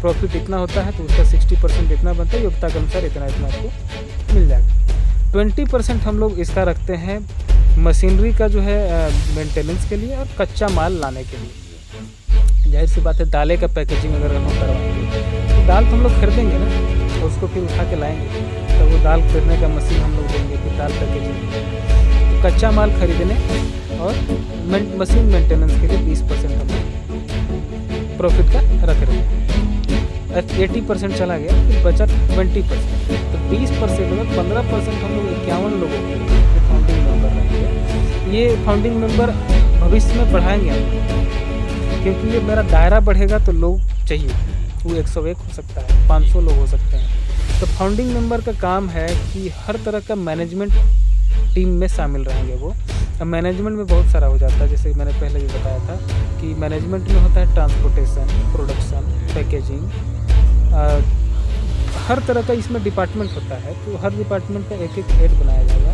प्रॉफिट इतना होता है, तो उसका 60% इतना बनता है, योग्यता के अनुसार इतना आपको मिल जाएगा। 20% हम लोग इसका रखते हैं मशीनरी का जो है मेंटेनेंस के लिए और कच्चा माल लाने के लिए। जाहिर सी बात है, दालें का पैकेजिंग अगर हम करवाएंगे तो दाल तो हम लोग खरीदेंगे ना, उसको फिर उठा के लाएंगे। तो वो दाल पेरने का मशीन हम लोग देंगे, फिर दाल पैकेजिंग। तो कच्चा माल खरीदने और मशीन मेंटेनेंस के लिए 20% हम लोग प्रॉफिट का रख रहे हैं। 80% चला गया, फिर बचा 20%। तो 20% में 15% हम लोग 51 लोगों के लिए फाउंडिंग मेंबर रहेंगे। ये फाउंडिंग मेंबर भविष्य में बढ़ाएंगे हम, क्योंकि ये मेरा दायरा बढ़ेगा तो लोग चाहिए, वो 101 हो सकता है, 500 लोग हो सकते हैं। तो फाउंडिंग मेंबर का काम है कि हर तरह का मैनेजमेंट टीम में शामिल रहेंगे वो। अब मैनेजमेंट में बहुत सारा हो जाता है, जैसे मैंने पहले भी बताया था कि मैनेजमेंट में होता है ट्रांसपोर्टेशन, प्रोडक्शन, पैकेजिंग, हर तरह का इसमें डिपार्टमेंट होता है। तो हर डिपार्टमेंट का एक हेड बनाया जाएगा।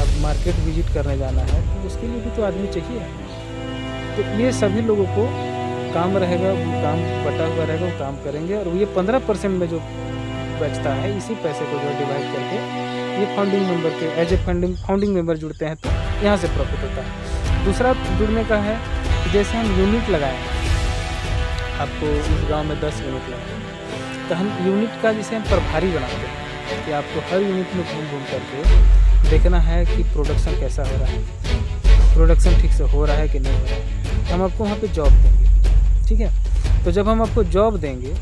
अब मार्केट विजिट करने जाना है तो उसके लिए भी तो आदमी चाहिए। तो ये सभी लोगों को काम रहेगा, वो काम बटा हुआ रहेगा, वो काम करेंगे। और ये 15% में जो बचता है, इसी पैसे को जो डिवाइड करके ये फाउंडिंग मेंबर के एज ए फाउंडिंग मेंबर जुड़ते हैं तो यहाँ से प्रॉफिट होता है। दूसरा जुड़ने का है कि जैसे हम यूनिट लगाएं, आपको इस गांव में 10 यूनिट लगाएं, तो हम यूनिट का जैसे हम प्रभारी बनाते हैं कि आपको हर यूनिट में घूम घूम करके देखना है कि प्रोडक्शन कैसा हो रहा है, प्रोडक्शन ठीक से हो रहा है कि नहीं हो रहा है। हम आपको वहाँ पे जॉब देंगे, ठीक है। तो जब हम आपको जॉब देंगे,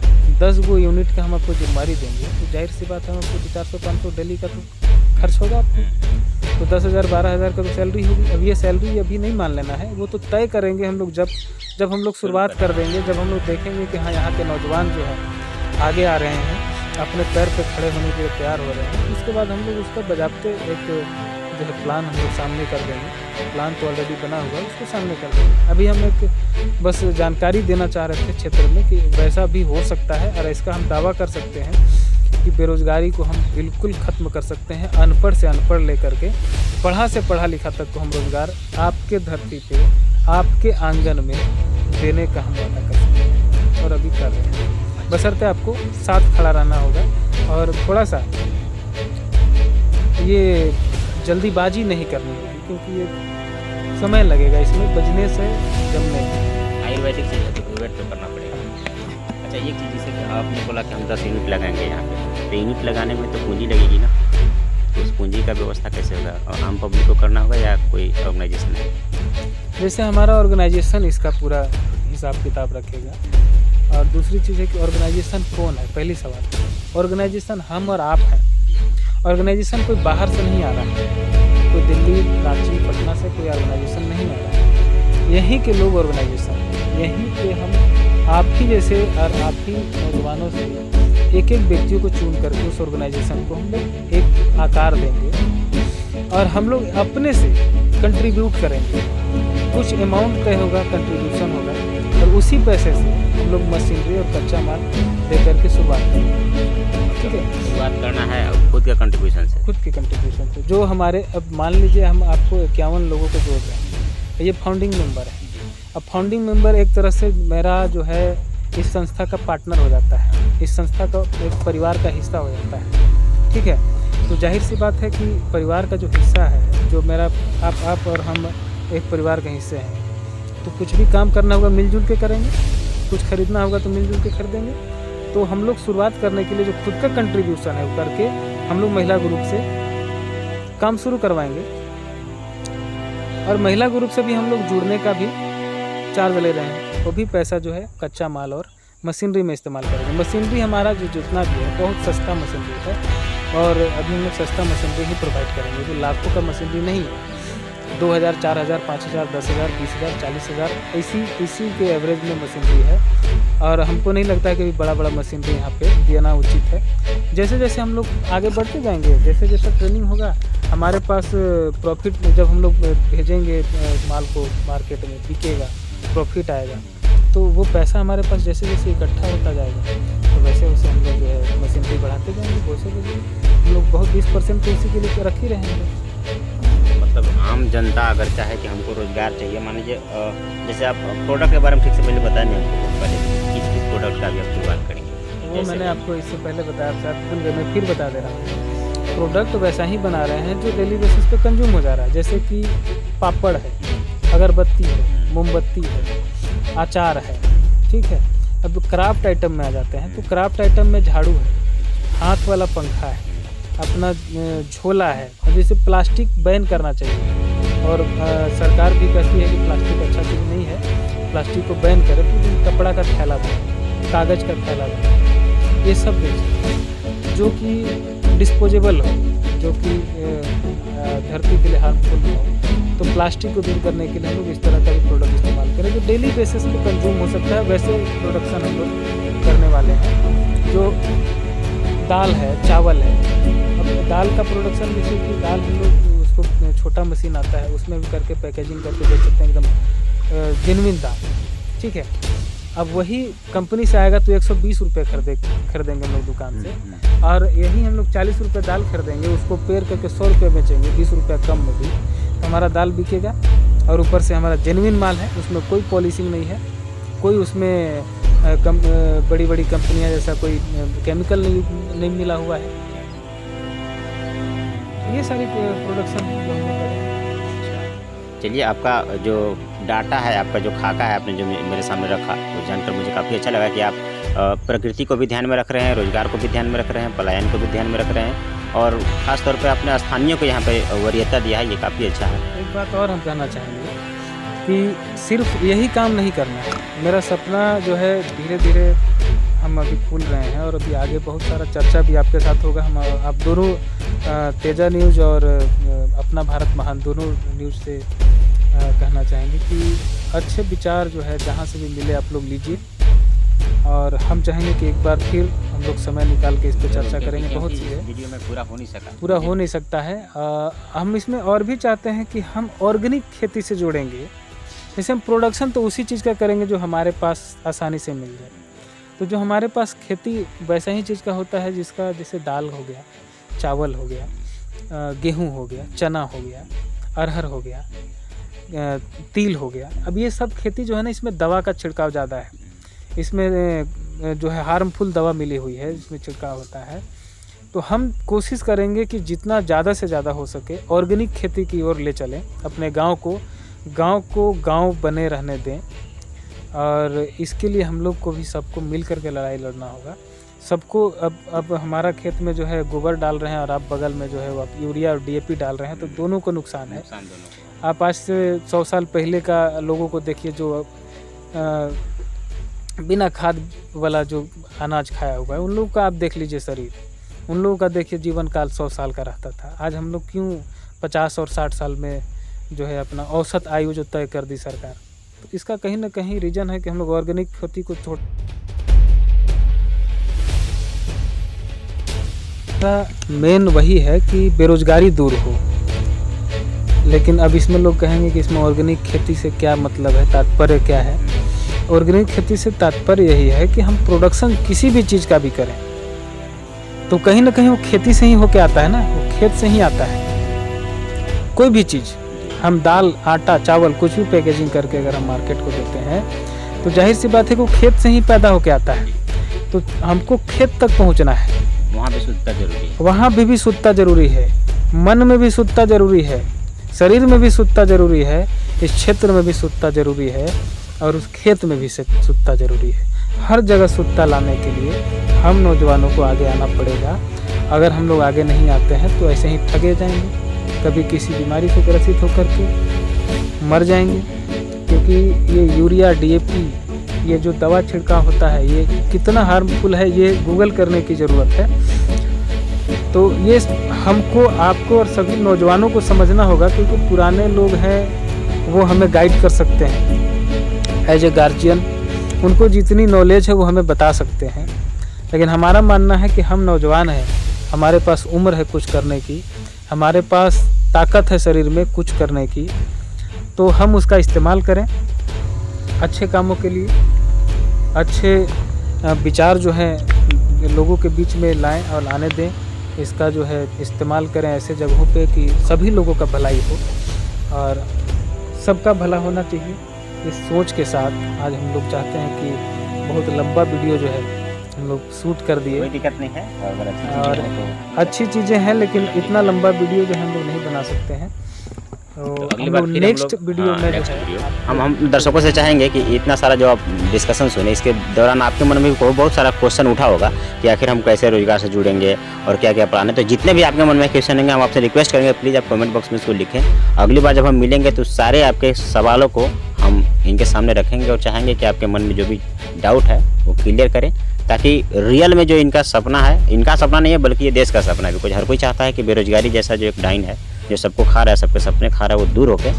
10 गो यूनिट का हम आपको जिम्मेदारी देंगे, तो जाहिर सी बात है हमको 400-500 डेली का तो खर्च होगा आपको। तो 10,000 12,000 का तो सैलरी होगी। अब ये सैलरी अभी नहीं मान लेना है, वो तो तय करेंगे हम लोग जब हम लोग शुरुआत कर देंगे, जब हम लोग देखेंगे कि हाँ यहाँ के नौजवान जो है आगे आ रहे हैं, अपने पैर पे खड़े होने के लिए तैयार हो रहे हैं। उसके बाद हम लोग उसका बजाबते एक जो है प्लान हम लोग सामने कर देंगे। प्लान तो ऑलरेडी बना हुआ है, उसको सामने कर देंगे। अभी हम एक बस जानकारी देना चाह रहे थे क्षेत्र में कि वैसा भी हो सकता है, और इसका हम दावा कर सकते हैं कि बेरोज़गारी को हम बिल्कुल ख़त्म कर सकते हैं। अनपढ़ से अनपढ़ लेकर के पढ़ा से पढ़ा लिखा तक को हम रोज़गार आपके धरती पे, आपके आंगन में देने का हम वादा कर सकते हैं, और अभी कर रहे हैं। बशर्ते आपको साथ खड़ा रहना होगा, और थोड़ा सा ये जल्दीबाजी नहीं करनी होगी, क्योंकि ये समय लगेगा इसमें बजने से जमने में। आयुर्वेदिक से है तो वेट तो करना पड़ेगा। अच्छा, एक चीज़ जैसे कि आपने बोला कि हम 10 यूनिट लगाएंगे यहाँ पे, तो यूनिट लगाने में तो पूंजी लगेगी ना, तो उस पूंजी का व्यवस्था कैसे होगा? और आम पब्लिक को करना होगा या कोई ऑर्गेनाइजेशन है? जैसे हमारा ऑर्गेनाइजेशन इसका पूरा हिसाब किताब रखेगा। और दूसरी चीज़ है कि ऑर्गेनाइजेशन कौन है, पहली सवाल। ऑर्गेनाइजेशन हम और आप हैं। ऑर्गेनाइजेशन कोई बाहर से नहीं आ रहा है, कोई दिल्ली, रांची, पटना से कोई ऑर्गेनाइजेशन नहीं आ रहा है। यहीं के लोग ऑर्गेनाइजेशन, यहीं पे हम आप ही जैसे और आप ही नौजवानों से एक एक व्यक्तियों को चुन करके उस ऑर्गेनाइजेशन को हम लोग एक आकार देंगे, और हम लोग अपने से कंट्रीब्यूट करेंगे। कुछ अमाउंट तय होगा, कंट्रीब्यूशन होगा, और उसी पैसे से हम लोग मशीनरी और कच्चा माल दे करके शुरुआत करेंगे। ठीक है, शुरुआत करना है और खुद का कंट्रीब्यूशन से, खुद की कंट्रीब्यूशन से। जो हमारे, अब मान लीजिए हम आपको 51 लोगों को जोड़ रहे हैं, ये फाउंडिंग मेंबर है। अब फाउंडिंग मेंबर एक तरह से मेरा जो है इस संस्था का पार्टनर हो जाता है, इस संस्था का एक परिवार का हिस्सा हो जाता है। ठीक है, तो जाहिर सी बात है कि परिवार का जो हिस्सा है, जो मेरा आप और हम एक परिवार के हिस्से हैं, तो कुछ भी काम करना होगा मिलजुल के करेंगे, कुछ खरीदना होगा तो मिलजुल के खरीदेंगे। तो हम लोग शुरुआत करने के लिए जो खुद का कंट्रीब्यूशन है वो करके हम लोग महिला ग्रुप से काम शुरू करवाएंगे, और महिला ग्रुप से भी हम लोग जुड़ने का भी चार्ज ले रहे हैं। वो भी पैसा जो है कच्चा माल और मशीनरी में इस्तेमाल करेंगे। मशीनरी हमारा जो जितना भी है बहुत सस्ता मशीनरी है, और अभी हम लोग सस्ता मशीनरी ही प्रोवाइड करेंगे, जो लाखों का मशीनरी नहीं है। 2,000, 4,000, 5,000, 10,000, 20,000, 40,000 इसी के एवरेज में मशीनरी है। और हमको नहीं लगता है कि बड़ा बड़ा मशीनरी यहाँ पे देना उचित है। जैसे जैसे हम लोग आगे बढ़ते जाएंगे, जैसे जैसे ट्रेनिंग होगा, हमारे पास प्रॉफिट, जब हम लोग भेजेंगे माल को मार्केट में, बिकेगा, प्रॉफिट आएगा, तो वो पैसा हमारे पास जैसे जैसे इकट्ठा होता जाएगा, तो वैसे वैसे हम लोग जो है मशीनरी बढ़ाते जाएंगे। वैसे हम लोग बहुत 20% तो इसी के लिए रख ही रहेंगे। मतलब आम जनता अगर चाहे कि हमको रोज़गार चाहिए, मान लीजिए जैसे आप प्रोडक्ट के बारे में ठीक से पहले बताया नहीं हमको, पहले किस प्रोडक्ट का भी आप शुरुआत करेंगे? वो मैंने आपको इससे पहले बताया, शायद भूल गए, मैं फिर बता दे रहा हूँ। प्रोडक्ट वैसा ही बना रहे हैं जो डेली बेसिस पे कंज्यूम हो जा रहा है, जैसे कि पापड़ है, अगरबत्ती है, मोमबत्ती है, अचार है। ठीक है, अब क्राफ्ट आइटम में आ जाते हैं, तो क्राफ्ट आइटम में झाड़ू है, हाथ वाला पंखा है, अपना झोला है। और जैसे प्लास्टिक बैन करना चाहिए, और सरकार भी कहती है कि प्लास्टिक अच्छा चीज़ नहीं है, प्लास्टिक को बैन करें, तो कपड़ा का थैला बने, कागज़ का थैला बने, ये सब बेचें जो कि डिस्पोजेबल हो, जो कि धरती के लिए हार्मफुल हो। तो प्लास्टिक को दूर करने के लिए हम लोग इस तरह का भी प्रोडक्ट इस्तेमाल करें जो डेली बेसिस पे कंज्यूम हो सकता है। वैसे प्रोडक्शन हम लोग करने वाले हैं। जो दाल है, चावल है, अब दाल का प्रोडक्शन जैसे कि दाल हम लोग उसको छोटा मशीन आता है, उसमें भी करके पैकेजिंग करके बेच सकते हैं एकदम जेन्युइन दाल, ठीक है। अब वही कंपनी से आएगा तो 120 रुपये खरीदेंगे हम लोग दुकान से, और यही हम लोग 40 रुपये दाल खरीदेंगे, उसको पेर करके 100 रुपये बेचेंगे, 20 रुपये कम में भी, तो हमारा दाल बिकेगा। और ऊपर से हमारा जेन्युइन माल है, उसमें कोई पॉलिशिंग नहीं है, कोई उसमें बड़ी बड़ी कंपनियां जैसा कोई केमिकल नहीं मिला हुआ है। ये सारी प्रोडक्शन जो हम लोग करें। चलिए, आपका जो डाटा है, आपका जो खाका है, आपने जो मेरे सामने रखा, वो जानकर मुझे काफ़ी अच्छा लगा कि आप प्रकृति को भी ध्यान में रख रहे हैं, रोजगार को भी ध्यान में रख रहे हैं, पलायन को भी ध्यान में रख रहे हैं, और ख़ास तौर पे अपने स्थानीय को यहाँ पे वरीयता दिया है। ये काफ़ी अच्छा है। एक बात और हम कहना चाहेंगे कि सिर्फ यही काम नहीं करना है। मेरा सपना जो है, धीरे धीरे हम अभी खुल रहे हैं, और अभी आगे बहुत सारा चर्चा भी आपके साथ होगा। हम आप दोनों तेजा न्यूज़ और अपना भारत महान दोनों न्यूज़ से कहना चाहेंगे कि अच्छे विचार जो है जहाँ से भी मिले आप लोग लीजिए, और हम चाहेंगे कि एक बार फिर हम लोग समय निकाल के इस पर चर्चा करेंगे। बहुत सी है, वीडियो में पूरा हो नहीं सकता है। हम इसमें और भी चाहते हैं कि हम ऑर्गेनिक खेती से जोड़ेंगे। जैसे हम प्रोडक्शन तो उसी चीज़ का करेंगे जो हमारे पास आसानी से मिल जाए। तो जो हमारे पास खेती वैसा ही चीज़ का होता है, जिसका जैसे दाल हो गया, चावल हो गया, गेहूँ हो गया, चना हो गया, अरहर हो गया, तिल हो गया। अब ये सब खेती जो है ना, इसमें दवा का छिड़काव ज़्यादा है, इसमें जो है हार्मफुल दवा मिली हुई है, इसमें छिड़काव होता है। तो हम कोशिश करेंगे कि जितना ज़्यादा से ज़्यादा हो सके ऑर्गेनिक खेती की ओर ले चलें, अपने गांव को गांव बने रहने दें। और इसके लिए हम लोग को भी सबको मिल कर के लड़ाई लड़ना होगा। सबको अब हमारा खेत में जो है गोबर डाल रहे हैं, और आप बगल में जो है वो आप यूरिया और DAP डाल रहे हैं, तो दोनों को नुकसान है। आप आज से 100 साल पहले का लोगों को देखिए जो बिना खाद वाला जो अनाज खाया हुआ है, उन लोगों का आप देख लीजिए शरीर, उन लोगों का देखिए जीवन काल 100 साल का रहता था। आज हम लोग क्यों 50 और 60 साल में जो है अपना औसत आयु जो तय कर दी सरकार। तो इसका कहीं ना कहीं रीज़न है कि हम लोग ऑर्गेनिक खेती को छोड़। मेन वही है कि बेरोजगारी दूर हो, लेकिन अब इसमें लोग कहेंगे कि इसमें ऑर्गेनिक खेती से क्या मतलब है, तात्पर्य क्या है। ऑर्गेनिक खेती से तात्पर्य यही है कि हम प्रोडक्शन किसी भी चीज़ का भी करें तो कहीं ना कहीं वो खेती से ही होके आता है ना, वो खेत से ही आता है। कोई भी चीज़, हम दाल, आटा, चावल कुछ भी पैकेजिंग करके अगर हम मार्केट को देते हैं तो जाहिर सी बात है कि वो खेत से ही पैदा होके आता है। तो हमको खेत तक पहुंचना है, वहाँ भी शुद्धता जरूरी है, वहाँ भी शुद्धता जरूरी है, मन में भी शुद्धता जरूरी है, शरीर में भी शुद्धता जरूरी है, इस क्षेत्र में भी शुद्धता जरूरी है, और उस खेत में भी शुद्धता जरूरी है। हर जगह शुद्धता लाने के लिए हम नौजवानों को आगे आना पड़ेगा। अगर हम लोग आगे नहीं आते हैं तो ऐसे ही ठगे जाएंगे, कभी किसी बीमारी से ग्रसित होकर के मर जाएंगे। क्योंकि ये यूरिया, DAP, ये जो दवा छिड़काव होता है, ये कितना हार्मफुल है ये गूगल करने की ज़रूरत है। तो ये हमको, आपको और सभी नौजवानों को समझना होगा, क्योंकि पुराने लोग हैं वो हमें गाइड कर सकते हैं एज ए गार्जियन, उनको जितनी नॉलेज है वो हमें बता सकते हैं। लेकिन हमारा मानना है कि हम नौजवान हैं, हमारे पास उम्र है कुछ करने की, हमारे पास ताकत है शरीर में कुछ करने की, तो हम उसका इस्तेमाल करें अच्छे कामों के लिए। अच्छे विचार जो हैं लोगों के बीच में लाएं और आने दें। इसका जो है इस्तेमाल करें ऐसे जगहों पे कि सभी लोगों का भलाई हो और सबका भला होना चाहिए। इस सोच के साथ आज हम लोग चाहते हैं कि बहुत लंबा वीडियो जो है हम लोग शूट कर दिए, कोई दिक्कत नहीं है, और अच्छी चीज़ें हैं, लेकिन इतना लंबा वीडियो जो है हम लोग नहीं बना सकते हैं। तो अगली हम बार लोग फिर नेक्स्ट वीडियो में जो नेक्स्ट है वीडियो आपको हम दर्शकों से चाहेंगे कि इतना सारा जो आप डिस्कशन सुने, इसके दौरान आपके मन में भी बहुत सारा क्वेश्चन उठा होगा कि आखिर हम कैसे रोजगार से जुड़ेंगे और क्या क्या प्लान है। तो जितने भी आपके मन में क्वेश्चन होंगे हम आपसे रिक्वेस्ट करेंगे प्लीज़ आप कमेंट बॉक्स में इसको लिखें। अगली बार जब हम मिलेंगे तो सारे आपके सवालों को हम इनके सामने रखेंगे और चाहेंगे कि आपके मन में जो भी डाउट है वो क्लियर करें, ताकि रियल में जो इनका सपना है, इनका सपना नहीं है बल्कि ये देश का सपना है। बिकॉज हर कोई चाहता है कि बेरोजगारी जैसा जो एक डाइन है जो सबको खा रहा है, सबके सपने खा रहा है, वो दूर होके,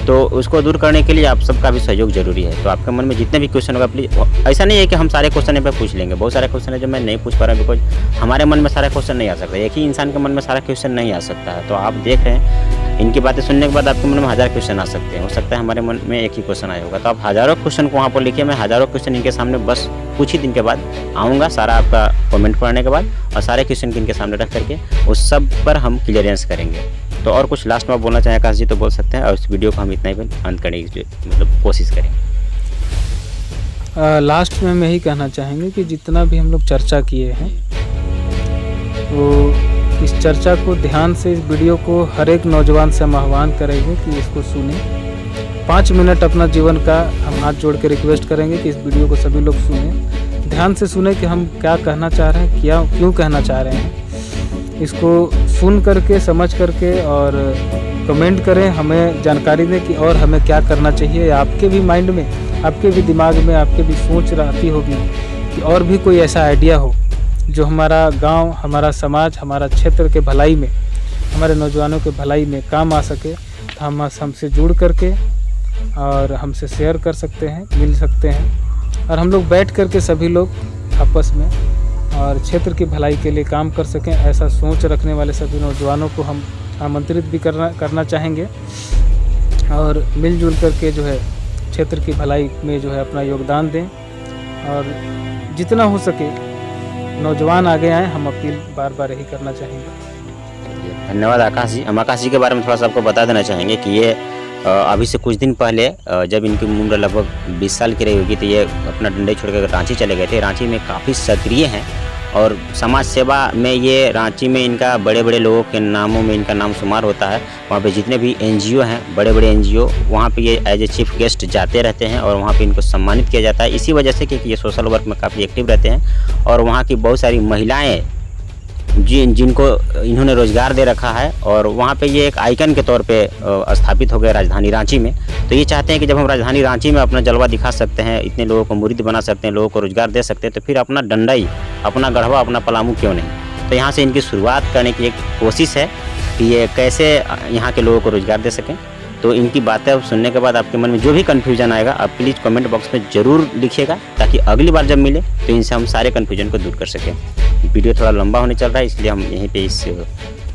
तो उसको दूर करने के लिए आप सबका भी सहयोग जरूरी है। तो आपके मन में जितने भी क्वेश्चन होगा प्लीज़, ऐसा नहीं है कि हम सारे क्वेश्चन यहाँ पे पूछ लेंगे, बहुत सारे क्वेश्चन है जो मैं नहीं पूछ पा रहा हूँ बिकॉज हमारे मन में सारा क्वेश्चन नहीं आ सकता, एक ही इंसान के मन में सारा क्वेश्चन नहीं आ सकता है। तो आप देख रहे हैं इनकी बातें सुनने के बाद आपके मन में 1000 क्वेश्चन आ सकते हैं, हो सकता है हमारे मन में एक ही क्वेश्चन आया होगा। तो आप हज़ारों क्वेश्चन को वहाँ पर लिखिए, मैं हज़ारों क्वेश्चन इनके सामने बस कुछ ही दिन के बाद आऊँगा, सारा आपका कमेंट पढ़ने के बाद, और सारे क्वेश्चन को इनके सामने रख करके उस सब पर हम क्लियरेंस करेंगे। तो और कुछ लास्ट में आप बोलना चाहें आकाश जी तो बोल सकते हैं, और इस वीडियो को हम इतना ही अंत करने की मतलब कोशिश करें। लास्ट में हम यही कहना चाहेंगे कि जितना भी हम लोग चर्चा किए हैं वो इस चर्चा को ध्यान से, इस वीडियो को हर एक नौजवान से हम आह्वान करेंगे कि इसको सुने। 5 मिनट अपना जीवन का हम हाथ जोड़ के रिक्वेस्ट करेंगे कि इस वीडियो को सभी लोग सुने, ध्यान से सुने कि हम क्या कहना चाह रहे हैं, क्यों कहना चाह रहे हैं। इसको सुन करके, समझ करके और कमेंट करें, हमें जानकारी दें कि और हमें क्या करना चाहिए। आपके भी माइंड में, आपके भी दिमाग में, आपके भी सोच आती होगी कि और भी कोई ऐसा आइडिया हो जो हमारा गांव, हमारा समाज, हमारा क्षेत्र के भलाई में, हमारे नौजवानों के भलाई में काम आ सके। तो हम हमसे जुड़ करके और हमसे शेयर कर सकते हैं, मिल सकते हैं, और हम लोग बैठ करके सभी लोग आपस में और क्षेत्र की भलाई के लिए काम कर सकें। ऐसा सोच रखने वाले सभी नौजवानों को हम आमंत्रित भी करना चाहेंगे, और मिलजुल करके जो है क्षेत्र की भलाई में जो है अपना योगदान दें, और जितना हो सके नौजवान आगे आए, हम अपील बार बार यही करना चाहेंगे। धन्यवाद आकाश जी। हम आकाश जी के बारे में थोड़ा सा आपको बता देना चाहेंगे कि ये अभी से कुछ दिन पहले जब इनकी उम्र लगभग 20 साल की रही होगी तो ये अपना डंडे छोड़कर रांची चले गए थे। रांची में काफ़ी सक्रिय हैं और समाज सेवा में ये रांची में इनका बड़े बड़े लोगों के नामों में इनका नाम शुमार होता है। वहाँ पे जितने भी NGO हैं, बड़े बड़े NGO, वहाँ पे ये एज ए चीफ गेस्ट जाते रहते हैं और वहाँ पे इनको सम्मानित किया जाता है। इसी वजह से कि ये सोशल वर्क में काफ़ी एक्टिव रहते हैं और वहाँ की बहुत सारी महिलाएँ जिनको इन्होंने रोज़गार दे रखा है, और वहाँ पे ये एक आइकन के तौर पे स्थापित हो गए राजधानी रांची में। तो ये चाहते हैं कि जब हम राजधानी रांची में अपना जलवा दिखा सकते हैं, इतने लोगों को मुरीद बना सकते हैं, लोगों को रोज़गार दे सकते हैं, तो फिर अपना डंडई, अपना गढ़वा, अपना पलामू क्यों नहीं। तो यहाँ से इनकी शुरुआत करने की एक कोशिश है कि ये कैसे यहाँ के लोगों को रोज़गार दे सकें। तो इनकी बातें अब सुनने के बाद आपके मन में जो भी कन्फ्यूजन आएगा आप प्लीज़ कमेंट बॉक्स में ज़रूर लिखिएगा, ताकि अगली बार जब मिले तो इनसे हम सारे कन्फ्यूजन को दूर कर सकें। वीडियो थोड़ा लंबा होने चल रहा है, इसलिए हम यहीं पे इस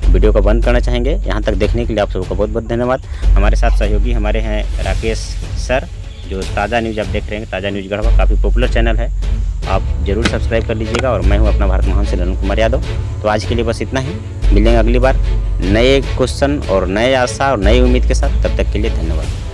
वीडियो को बंद करना चाहेंगे। यहाँ तक देखने के लिए आप सबको बहुत बहुत धन्यवाद। हमारे साथ सहयोगी हमारे हैं राकेश सर, जो ताज़ा न्यूज़ आप देख रहे हैं, ताज़ा न्यूज़ गढ़वा काफ़ी पॉपुलर चैनल है, आप ज़रूर सब्सक्राइब कर लीजिएगा। और मैं हूँ अपना भारत महान से नलन कुमार यादव। तो आज के लिए बस इतना ही, मिलेंगे अगली बार नए क्वेश्चन और नए आशा और नई उम्मीद के साथ। तब तक के लिए धन्यवाद।